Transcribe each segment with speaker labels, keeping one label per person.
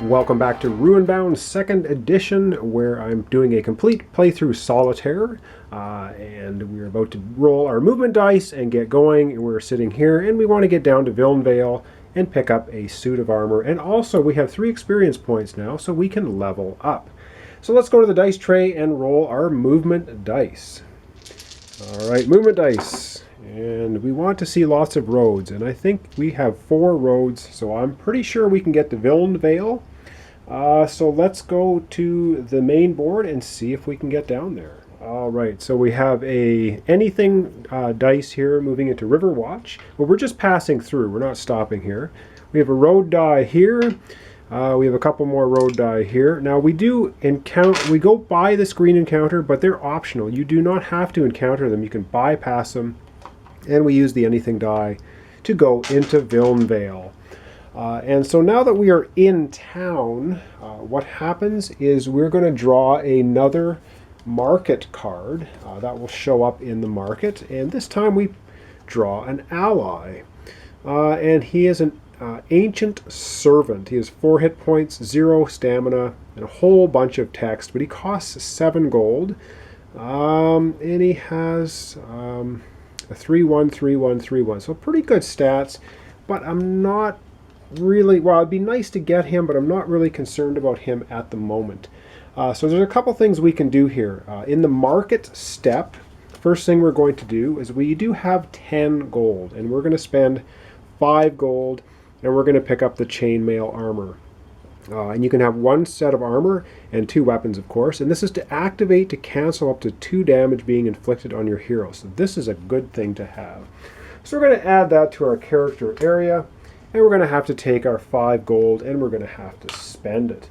Speaker 1: Welcome back to Runebound 2nd edition, where I'm doing a complete playthrough solitaire, and we're about to roll our movement dice and get going. We're sitting here, and we want to get down to Villenvale and pick up a suit of armor, and also we have 3 experience points now, so we can level up. So let's go to the dice tray and roll our movement dice. Alright, movement dice. And we want to see lots of roads, and I think we have 4 roads, so I'm pretty sure we can get to Villenvale. So let's go to the main board and see if we can get down there. Alright, so we have a anything dice here moving into River Watch. Well, we're just passing through, we're not stopping here. We have a road die here. We have a couple more road die here. Now we do encounter, we go by the screen encounter, but they're optional. You do not have to encounter them, you can bypass them. And we use the anything die to go into Villenvale. And so now that we are in town, what happens is we're going to draw another market card that will show up in the market. And this time we draw an ally. And he is an ancient servant. He has 4 hit points, 0 stamina, and a whole bunch of text. But he costs 7 gold. And he has a 3-1, 3-1, 3-1. So pretty good stats. But I'm not really, well, it'd be nice to get him, but I'm not really concerned about him at the moment. So there's a couple things we can do here. In the market step, first thing we're going to do is we do have 10 gold, and we're going to spend 5 gold, and we're going to pick up the chainmail armor. And you can have 1 set of armor and 2 weapons, of course, and this is to activate to cancel up to 2 damage being inflicted on your hero. So this is a good thing to have. So we're going to add that to our character area. And we're going to have to take our 5 gold and we're going to have to spend it.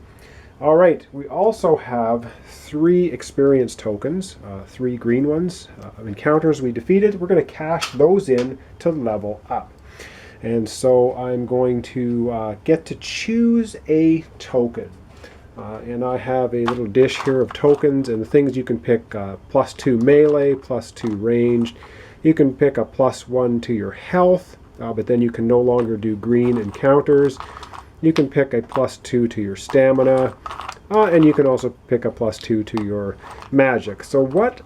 Speaker 1: Alright, we also have 3 experience tokens, 3 green ones, encounters we defeated. We're going to cash those in to level up. And so I'm going to get to choose a token. And I have a little dish here of tokens and the things you can pick, +2 melee, +2 ranged. You can pick a +1 to your health. But then you can no longer do green encounters. You can pick a +2 to your stamina, and you can also pick a +2 to your magic. So what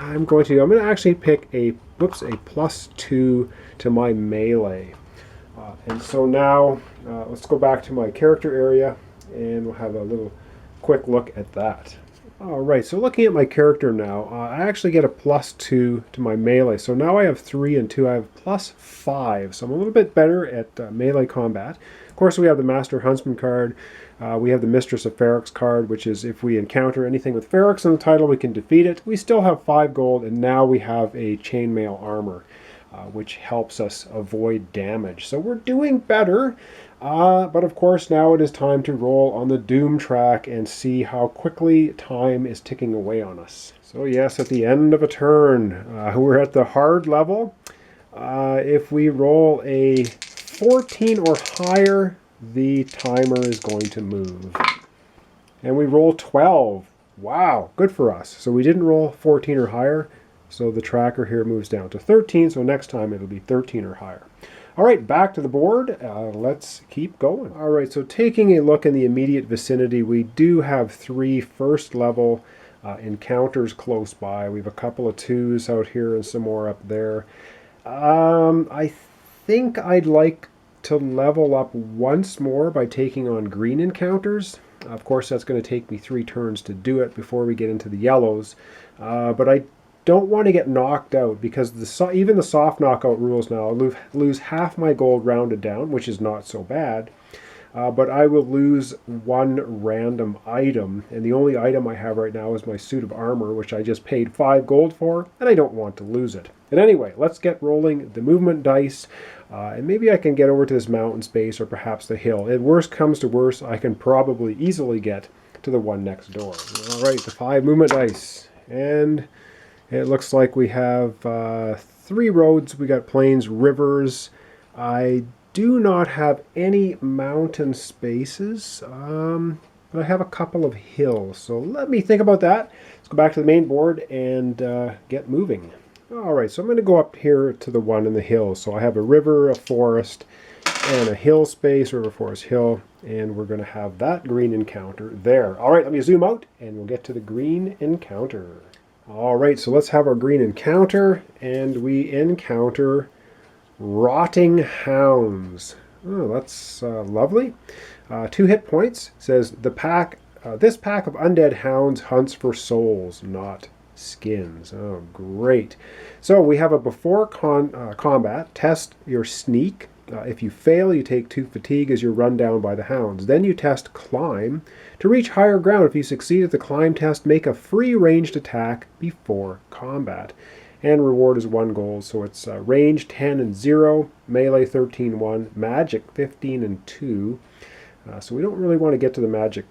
Speaker 1: I'm going to actually pick a +2 to my melee. And so now let's go back to my character area, and we'll have a little quick look at that. Alright, so looking at my character now, I actually get a +2 to my melee. So now I have 3 and 2, I have +5. So I'm a little bit better at melee combat. Of course, we have the Master Huntsman card. We have the Mistress of Ferox card, which is if we encounter anything with Ferox in the title, we can defeat it. We still have 5 gold, and now we have a chainmail armor, which helps us avoid damage. So we're doing better. But of course now it is time to roll on the doom track and see how quickly time is ticking away on us. So yes, at the end of a turn, we're at the hard level. If we roll a 14 or higher, the timer is going to move. And we roll 12. Wow, good for us. So we didn't roll 14 or higher, so the tracker here moves down to 13, so next time it'll be 13 or higher. Alright, back to the board. Let's keep going. Alright, so taking a look in the immediate vicinity, we do have 3 first level encounters close by. We have a couple of 2s out here and some more up there. I think I'd like to level up once more by taking on green encounters. Of course, that's going to take me 3 turns to do it before we get into the yellows. But I don't want to get knocked out because even the soft knockout rules now, I'll lose half my gold rounded down, which is not so bad. But I will lose 1 random item, and the only item I have right now is my suit of armor, which I just paid 5 gold for, and I don't want to lose it. But anyway, let's get rolling the movement dice, and maybe I can get over to this mountain space or perhaps the hill. If worst comes to worst, I can probably easily get to the one next door. Alright, the 5 movement dice, and it looks like we have 3 roads. We got plains, rivers. I do not have any mountain spaces, but I have a couple of hills. So let me think about that. Let's go back to the main board and get moving. All right, so I'm going to go up here to the one in the hills. So I have a river, a forest, and a hill space, river, forest, hill, and we're going to have that green encounter there. All right, let me zoom out and we'll get to the green encounter. All right, so let's have our green encounter, and we encounter rotting hounds. Oh, that's lovely. 2 hit points. It says this pack of undead hounds hunts for souls, not skins. Oh, great. So we have a before combat. Test your sneak. If you fail, you take 2 fatigue as you're run down by the hounds. Then you test climb. To reach higher ground, if you succeed at the climb test, make a free ranged attack before combat. And reward is 1 gold, so it's range 10 and 0, melee 13 1, magic 15 and 2. So we don't really want to get to the magic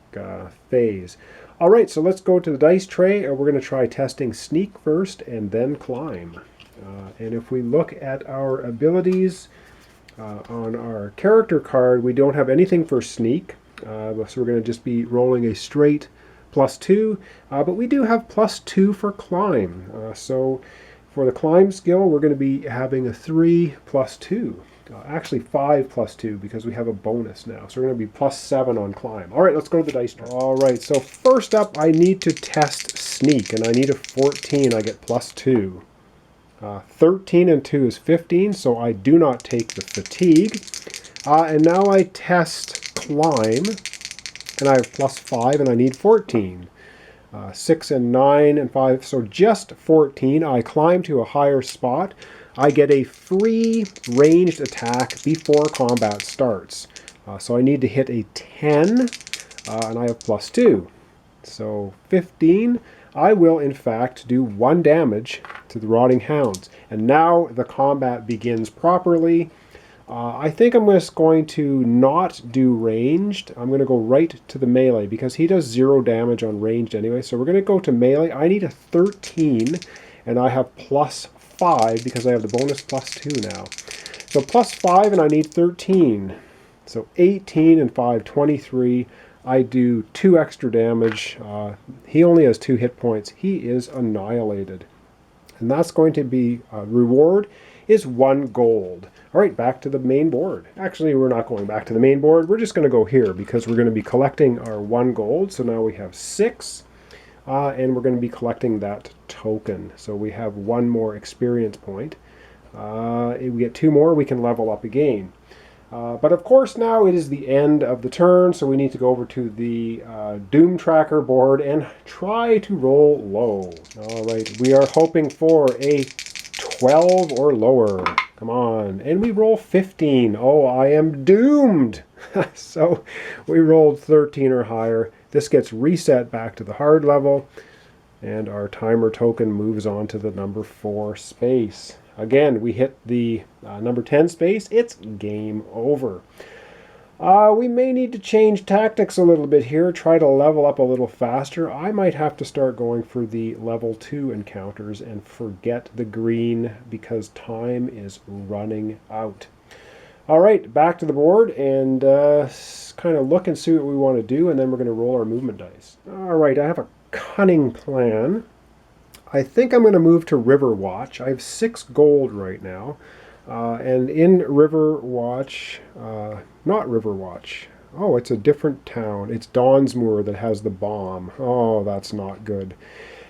Speaker 1: phase. All right, so let's go to the dice tray, and we're going to try testing sneak first and then climb. And if we look at our abilities on our character card, we don't have anything for sneak, so we're going to just be rolling a straight +2, but we do have +2 for climb. So for the climb skill, we're going to be having a 3 +2. Actually 5 +2 because we have a bonus now. So we're going to be +7 on climb. All right, let's go to the dice tray. All right, so first up, I need to test sneak, and I need a 14. I get +2. 13 and 2 is 15, so I do not take the fatigue. And now I test climb, and I have +5, and I need 14. 6 and 9 and 5, so just 14. I climb to a higher spot. I get a free ranged attack before combat starts. So I need to hit a 10, and I have +2. So 15. I will, in fact, do 1 damage to the rotting hounds. And now the combat begins properly. I think I'm just going to not do ranged. I'm going to go right to the melee because he does 0 damage on ranged anyway. So we're going to go to melee. I need a 13, and I have +5 because I have the bonus +2 now. So +5, and I need 13. So 18 and 5, 23. I do 2 extra damage. He only has 2 hit points. He is annihilated. And that's going to be reward is 1 gold. All right, back to the main board. Actually, we're not going back to the main board. We're just going to go here because we're going to be collecting our 1 gold. So now we have 6, and we're going to be collecting that token. So we have 1 more experience point. If we get 2 more, we can level up again. But of course now it is the end of the turn, so we need to go over to the Doom Tracker board and try to roll low. All right, we are hoping for a 12 or lower. Come on. And we roll 15. Oh, I am doomed. So we rolled 13 or higher. This gets reset back to the hard level, and our timer token moves on to the number 4 space. Again, we hit the number 10 space. It's game over. We may need to change tactics a little bit here, try to level up a little faster. I might have to start going for the level 2 encounters and forget the green because time is running out. All right, back to the board and kind of look and see what we want to do, and then we're going to roll our movement dice. All right, I have a cunning plan. I think I'm going to move to River Watch. I have 6 gold right now. And in River Watch, not River Watch. Oh, it's a different town. It's Dawnsmoor that has the bomb. Oh, that's not good.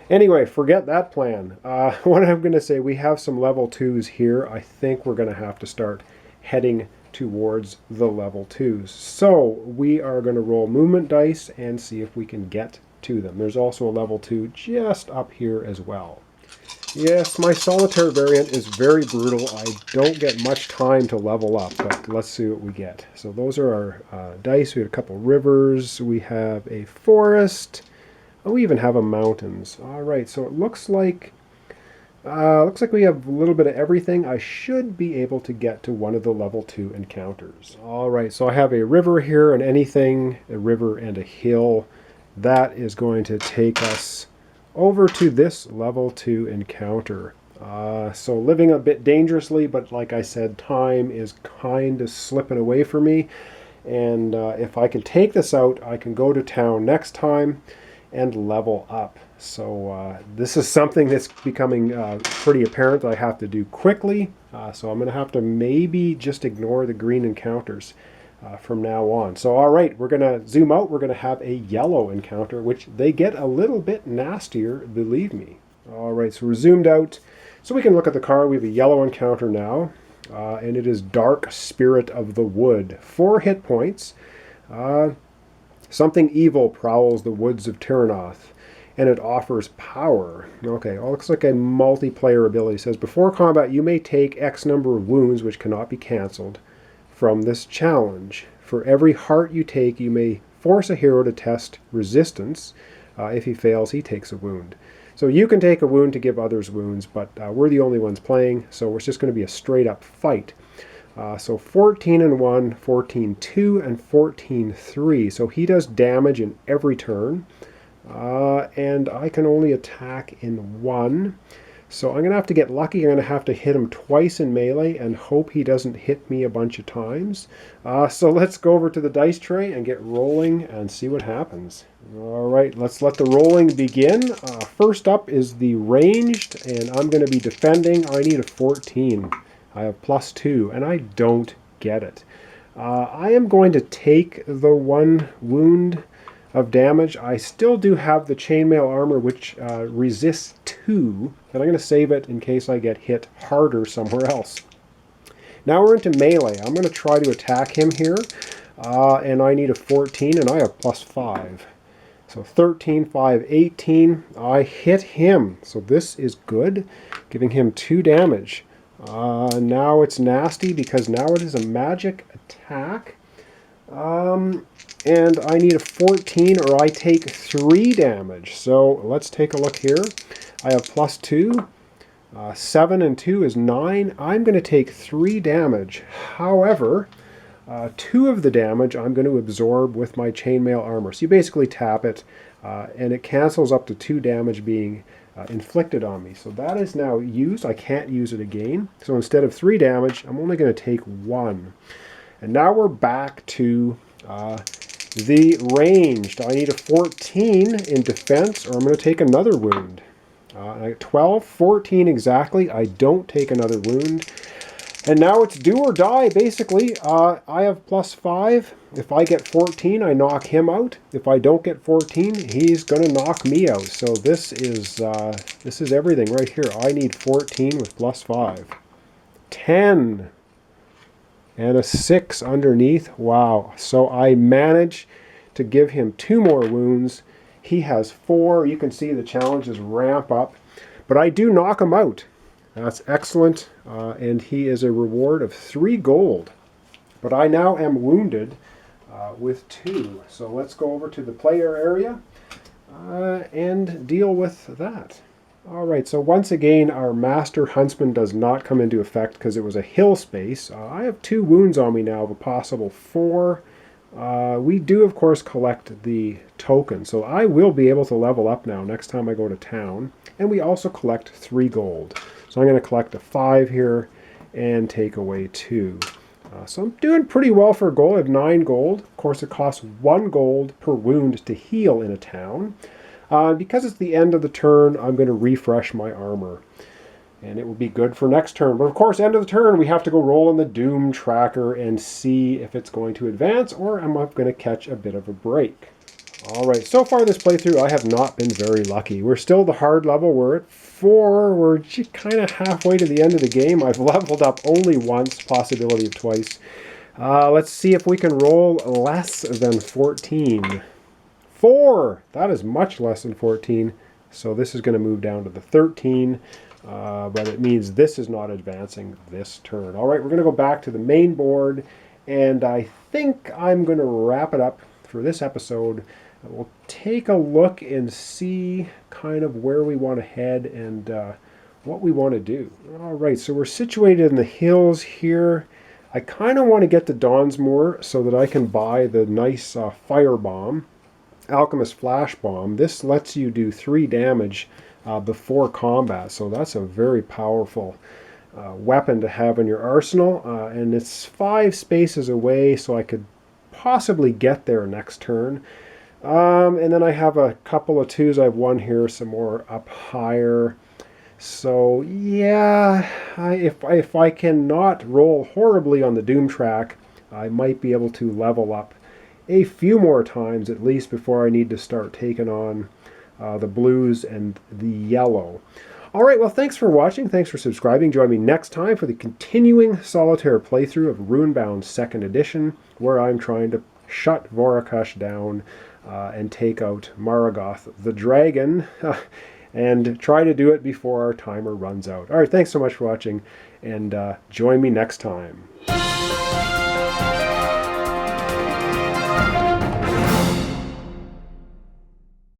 Speaker 1: Anyway, forget that plan. What I'm going to say, we have some level 2s here. I think we're going to have to start heading towards the level 2s. So we are going to roll movement dice and see if we can get to them. There's also a level 2 just up here as well. Yes, my solitaire variant is very brutal. I don't get much time to level up, but let's see what we get. So those are our dice. We have a couple rivers. We have a forest. Oh, we even have a mountains. All right, so it looks like we have a little bit of everything. I should be able to get to one of the level 2 encounters. All right, so I have a river here and anything, a river and a hill. That is going to take us over to this level 2 encounter. So living a bit dangerously, but like I said, time is kind of slipping away for me. And if I can take this out, I can go to town next time. and level up. So this is something that's becoming pretty apparent that I have to do quickly. So I'm going to have to maybe just ignore the green encounters from now on. So all right, we're going to zoom out. We're going to have a yellow encounter, which they get a little bit nastier, believe me. All right, so we're zoomed out. So we can look at the card. We have a yellow encounter now, and it is Dark Spirit of the Wood. 4 hit points. Something evil prowls the woods of Tyranoth, and it offers power. Okay, well, looks like a multiplayer ability. It says, before combat, you may take X number of wounds, which cannot be cancelled, from this challenge. For every heart you take, you may force a hero to test resistance. If he fails, he takes a wound. So you can take a wound to give others wounds, but we're the only ones playing, so it's just going to be a straight-up fight. So 14-1, 14-2, and 14-3. So he does damage in every turn, and I can only attack in 1. So I'm going to have to get lucky. I'm going to have to hit him twice in melee and hope he doesn't hit me a bunch of times. So let's go over to the dice tray and get rolling and see what happens. All right, let's let the rolling begin. First up is the ranged, and I'm going to be defending. I need a 14. I have +2, and I don't get it. I am going to take the 1 wound of damage. I still do have the chainmail armor, which resists 2, but I'm going to save it in case I get hit harder somewhere else. Now we're into melee. I'm going to try to attack him here, and I need a 14, and I have +5. So 13, 5, 18. I hit him, so this is good, giving him 2 damage. Now it's nasty because now it is a magic attack. And I need a 14 or I take 3 damage. So let's take a look here. I have +2. 7 and 2 is 9. I'm going to take 3 damage. However, 2 of the damage I'm going to absorb with my chainmail armor. So you basically tap it, and it cancels up to 2 damage being inflicted on me. So that is now used. I can't use it again. So instead of 3 damage, I'm only going to take 1. And now we're back to the ranged. I need a 14 in defense, or I'm going to take another wound. 12, 14 exactly. I don't take another wound. And now it's do or die, basically. I have +5. If I get 14, I knock him out. If I don't get 14, he's going to knock me out. So this is everything right here. I need 14 with +5. 10. And a 6 underneath. Wow. So I manage to give him 2 more wounds. He has 4. You can see the challenges ramp up. But I do knock him out. That's excellent. And he is a reward of 3 gold. But I now am wounded with 2. So let's go over to the player area and deal with that. All right, so once again, our Master Huntsman does not come into effect because it was a hill space. I have 2 wounds on me now of a possible 4. We do, of course, collect the token, so I will be able to level up now next time I go to town. And we also collect 3 gold. So I'm going to collect a 5 here and take away 2. So I'm doing pretty well for gold. I have 9 gold. Of course, it costs 1 gold per wound to heal in a town. Because it's the end of the turn, I'm going to refresh my armor. And it will be good for next turn. But of course, end of the turn, we have to go roll on the Doom tracker and see if it's going to advance or am I going to catch a bit of a break. All right, so far this playthrough, I have not been very lucky. We're still the hard level. We're at 4. We're kind of halfway to the end of the game. I've leveled up only once, possibility of twice. Let's see if we can roll less than 14. 4! That is much less than 14. So this is going to move down to the 13. But it means this is not advancing this turn. All right, we're going to go back to the main board. And I think I'm going to wrap it up for this episode. We'll take a look and see kind of where we want to head and what we want to do. All right, so we're situated in the hills here. I kind of want to get to Dawnsmoor so that I can buy the nice firebomb. Alchemist Flash Bomb. This lets you do 3 damage before combat, so that's a very powerful weapon to have in your arsenal. And it's 5 spaces away, so I could possibly get there next turn. And then I have a couple of 2s. I have one here, some more up higher. So yeah, if I cannot roll horribly on the Doom track, I might be able to level up a few more times at least before I need to start taking on the blues and the yellow. All right, well, thanks for watching. Thanks for subscribing. Join me next time for the continuing solitaire playthrough of Runebound 2nd Edition, where I'm trying to shut Vorakash down and take out Maragoth the Dragon, and try to do it before our timer runs out. All right, thanks so much for watching, and join me next time.